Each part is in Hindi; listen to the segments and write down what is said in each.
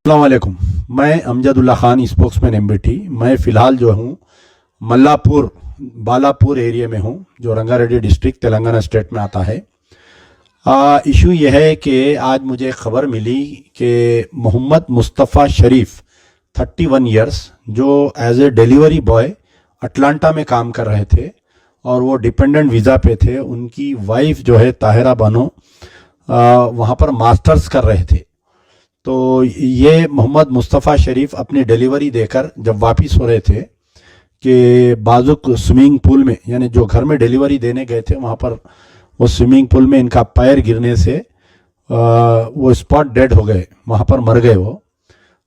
अस्सलाम वालेकुम। मैं अमजदुल्ला खान, स्पोक्समैन एमबीटी। मैं फ़िलहाल जो हूँ मल्लापुर बालापुर एरिया में हूँ, जो रंगारेड्डी डिस्ट्रिक्ट तेलंगाना स्टेट में आता है। इशू यह है कि आज मुझे खबर मिली कि मोहम्मद मुस्तफ़ा शरीफ 31 इयर्स, जो as a delivery boy Atlanta में काम कर रहे थे और वो डिपेंडेंट वीज़ा पे थे, उनकी वाइफ जो है ताहिरा बानो वहाँ पर मास्टर्स कर रहे थे। तो ये मोहम्मद मुस्तफ़ा शरीफ अपनी डिलीवरी देकर जब वापस हो रहे थे कि बाजुक स्विमिंग पूल में, यानी जो घर में डिलीवरी देने गए थे वहाँ पर वो स्विमिंग पूल में इनका पैर गिरने से वो स्पॉट डेड हो गए, वहाँ पर मर गए वो।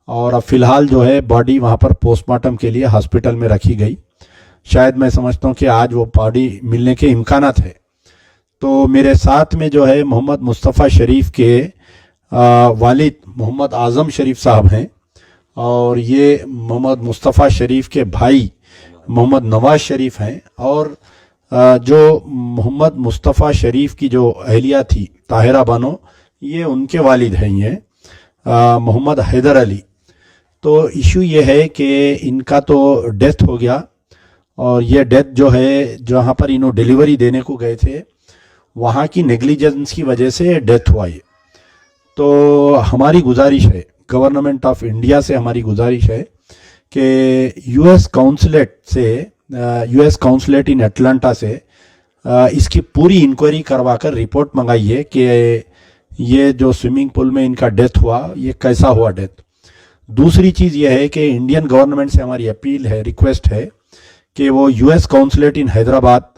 और अब फिलहाल जो है बॉडी वहाँ पर पोस्टमार्टम के लिए हॉस्पिटल में रखी गई। शायद मैं समझता हूँ कि आज वो बॉडी मिलने के इम्कानात है। तो मेरे साथ में जो है मोहम्मद मुस्तफ़ा शरीफ के वालिद मोहम्मद आज़म शरीफ साहब हैं, और ये मोहम्मद मुस्तफ़ा शरीफ के भाई मोहम्मद नवाज शरीफ हैं, और जो मोहम्मद मुस्तफ़ा शरीफ की जो अहलिया थी ताहिरा बानो, ये उनके वालिद हैं, ये मोहम्मद हैदर अली। तो इशू ये है कि इनका तो डेथ हो गया, और ये डेथ जो है जहाँ पर इन्हों डिलीवरी देने को गए थे वहाँ की नेग्लिजेंस की वजह से डेथ हुआ ये। तो हमारी गुजारिश है, गवर्नमेंट ऑफ इंडिया से हमारी गुजारिश है कि यूएस काउंसलेट इन अटलांटा से इसकी पूरी इंक्वायरी करवाकर रिपोर्ट मंगाइए कि ये जो स्विमिंग पूल में इनका डेथ हुआ, ये कैसा हुआ डेथ। दूसरी चीज़ ये है कि इंडियन गवर्नमेंट से हमारी अपील है, रिक्वेस्ट है कि वो यूएस काउंसलेट इन हैदराबाद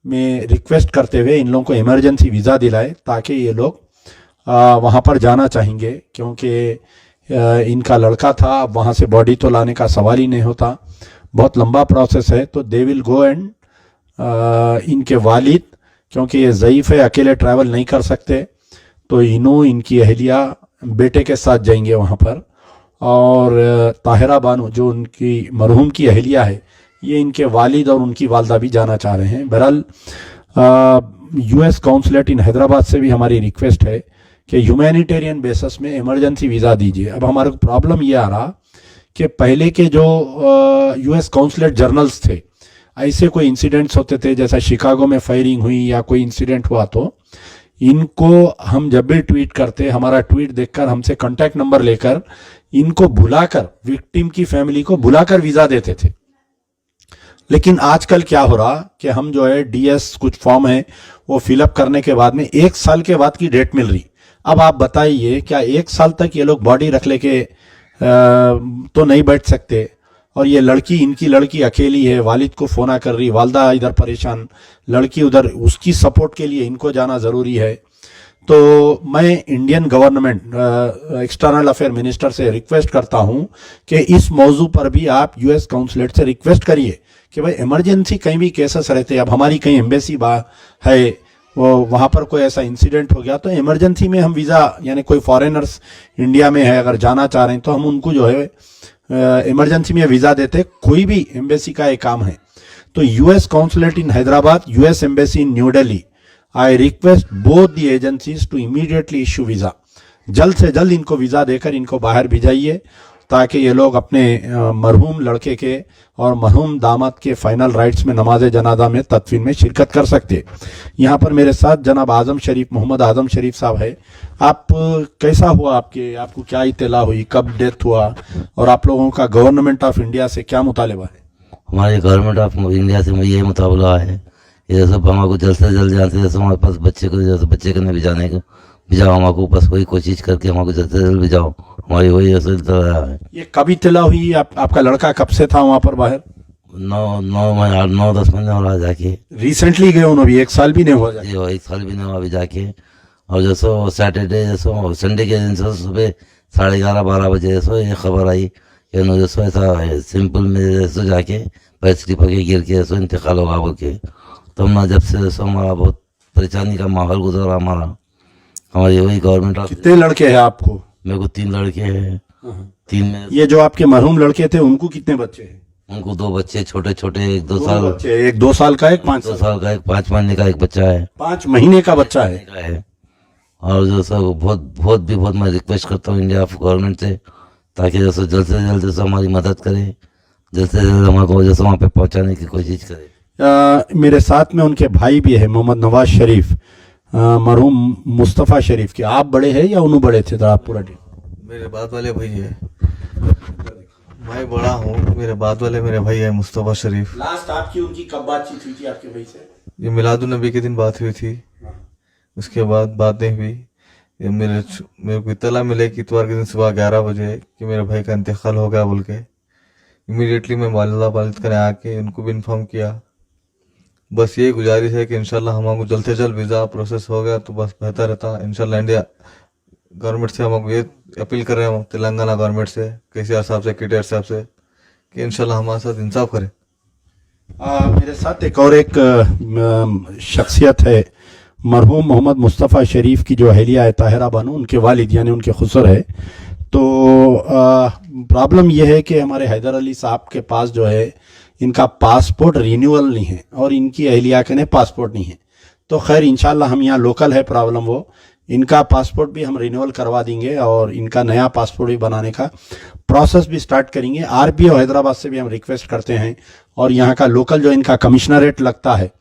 में रिक्वेस्ट करते हुए इन लोगों को इमरजेंसी वीज़ा दिलाए, ताकि ये लोग वहाँ पर जाना चाहेंगे, क्योंकि इनका लड़का था। अब वहाँ से बॉडी तो लाने का सवाल ही नहीं होता, बहुत लंबा प्रोसेस है। तो दे विल गो एंड इनके वालिद, क्योंकि ये ज़ईफ़ है, अकेले ट्रैवल नहीं कर सकते, तो इनकी अहलिया बेटे के साथ जाएंगे वहाँ पर। और ताहिरा बानो जो उनकी मरहूम की अहलिया है, ये इनके वालिद और उनकी वालदा भी जाना चाह रहे हैं। बहरहाल यूएस काउंसलेट इन हैदराबाद से भी हमारी रिक्वेस्ट है कि ह्यूमैनिटेरियन बेसिस में इमरजेंसी वीज़ा दीजिए। अब हमारे को प्रॉब्लम ये आ रहा कि पहले के जो यूएस काउंसलेट जर्नल्स थे, ऐसे कोई इंसिडेंट्स होते थे, जैसा शिकागो में फायरिंग हुई या कोई इंसिडेंट हुआ, तो इनको हम जब भी ट्वीट करते, हमारा ट्वीट देखकर हमसे कांटेक्ट नंबर लेकर इनको बुलाकर, विक्टिम की फैमिली को बुलाकर वीज़ा देते थे। लेकिन आजकल क्या हो रहा कि हम जो है डीएस कुछ फॉर्म है वो फिलअप करने के बाद में 1 साल के बाद की डेट मिल रही। अब आप बताइए, क्या 1 साल तक ये लोग बॉडी रख लेके तो नहीं बैठ सकते? और ये लड़की, इनकी लड़की अकेली है, वालिद को फोना कर रही, वालदा इधर परेशान, लड़की उधर, उसकी सपोर्ट के लिए इनको जाना ज़रूरी है। तो मैं Indian government external affair minister से रिक्वेस्ट करता हूं कि इस मौजू पर भी आप यूएस काउंसलेट से रिक्वेस्ट करिए कि भाई इमरजेंसी कहीं भी केसेस रहते हैं। अब हमारी कहीं एम्बेसी है, वो वहाँ पर कोई ऐसा इंसिडेंट हो गया, तो इमरजेंसी में हम वीज़ा, यानी कोई फॉरेनर्स इंडिया में है अगर जाना चाह रहे हैं, तो हम उनको जो है इमरजेंसी में वीज़ा देते। कोई भी एम्बेसी का एक काम है। तो US consulate in Hyderabad, US embassy in New Delhi, I request both the agencies to immediately issue visa. जल्द से जल्द इनको वीज़ा देकर इनको बाहर भेजाइए, ताकि ये लोग अपने मरहूम लड़के के और मरहूम दामाद के फाइनल राइट्स में नमाज जनाजा में तदफीन में शिरकत कर सकते। यहाँ पर मेरे साथ जनाब आज़म शरीफ, मोहम्मद आज़म शरीफ साहब है। आप कैसा हुआ, आपको क्या इत्तला हुई, कब डेथ हुआ, और आप लोगों का गवर्नमेंट ऑफ इंडिया से क्या मुतालबा है? हमारे गवर्नमेंट ऑफ इंडिया से ये मुतालबा है, ये सब हमारे जल्द से जल्द जानते, जैसे हमारे पास बच्चे को, जैसे बच्चे को नहीं भिजाने को भिजाओ, हमारे बस वही कोशिश करके हमारे जल्द से जल्द भिजाओ, हमारी वही असल है। ये कब इत्तला हुई? आपका लड़का कब से था वहाँ पर बाहर? 9-10 महीने हो रहा जाके। रिसेंटली गए उन्होंने? 1 साल भी नहीं हुआ? 1 साल भी नहीं हुआ अभी जाके। और जैसो सैटरडे, जैसो संडे के दिन से सुबह 11:30-12 बजे जैसो ये खबर आई कि जैसो ऐसा सिंपल में जैसो जाके पैर स्लिप के गिर के जैसो इंतकाल होगा बोल के। तो हम जब से जैसो हमारा बहुत परेशानी का माहौल गुजरा हमारा। हमारी वही गवर्नमेंट। कितने लड़के हैं आपको? मेरे को 3 लड़के हैं। 3 में ये जो आपके मरहूम लड़के थे, उनको कितने बच्चे हैं? उनको 2 बच्चे छोटे छोटे, एक 2 साल, एक 2 साल का, एक 5 साल का, एक 5 महीने का एक बच्चा है। 5 महीने का बच्चा है। और जो सब बहुत मैं रिक्वेस्ट करता हूँ इंडिया ऑफ गवर्नमेंट से ताकि जैसे जल्द से जल्द जैसे हमारी मदद करे, जल्द से जल्द हमको जैसे वहाँ पे पहुँचाने की कोशिश करे। मेरे साथ में उनके भाई भी है मोहम्मद नवाज शरीफ, मरहूम मुस्तफ़ा शरीफ के। आप बड़े हैं या उन्होंने बड़े थे? तो आप पूरा मेरे बाद वाले भाई है, मैं बड़ा हूँ, मेरे बाद वाले मेरे भाई है मुस्तफ़ा शरीफ। लास्ट आपकी उनकी कब बातचीत हुई थी आपके भाई से? ये मिलादुन नबी के दिन बात हुई थी, उसके बाद बात नहीं हुई। ये मेरे को इत्तला मिले कि इतवार के दिन सुबह 11 बजे कि मेरे भाई का इंतकाल हो गया बोल के। इमीडिएटली मैं वालिद करने आके उनको भी इन्फॉर्म किया। बस यही गुजारिश है कि इंशाल्लाह हमको जल्द से जल्द वीज़ा प्रोसेस हो गया तो बस बेहतर रहता। इंशाल्लाह इंडिया गवर्नमेंट से हम ये अपील कर रहे हैं, तेलंगाना गवर्नमेंट से, केसीआर साहब से, केटीआर साहब से, कि इंशाल्लाह हमारे साथ इंसाफ करें। मेरे साथ एक और शख्सियत है, मरहूम मोहम्मद मुस्तफ़ा शरीफ की जो अहलिया है ताहिरा बानो, उनके वालिद यानी उनके खुसर है। तो प्रॉब्लम यह है कि हमारे हैदर अली साहब के पास जो है इनका पासपोर्ट रिन्यूअल नहीं है और इनकी अहलिया के ने पासपोर्ट नहीं है। तो खैर इंशाल्लाह हम यहाँ लोकल है प्रॉब्लम, वो इनका पासपोर्ट भी हम रिन्यूअल करवा देंगे और इनका नया पासपोर्ट भी बनाने का प्रोसेस भी स्टार्ट करेंगे। आरपीओ हैदराबाद से भी हम रिक्वेस्ट करते हैं और यहाँ का लोकल जो इनका कमिश्नरेट लगता है,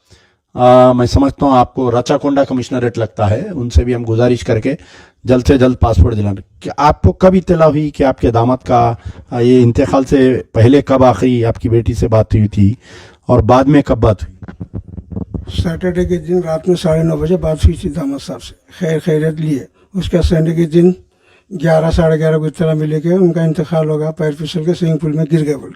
मैं समझता हूँ आपको रचाकोंडा कमिश्नरेट लगता है, उनसे भी हम गुजारिश करके जल्द से जल्द पासपोर्ट दिलाने। कि आपको कब इत्तला हुई कि आपके दामाद का ये इंतकाल से पहले कब आखिरी आपकी बेटी से बात हुई थी और बाद में कब बात हुई? सैटरडे के दिन रात में 9:30 बजे बात हुई थी दामाद साहब से, खैरियत लिए। उसके संडे के दिन 11 साढ़े 11 को इत्तला मिले कि उनका इंतकाल होगा, पैर फिसल के स्विमिंग पूल में गिर गए बोल।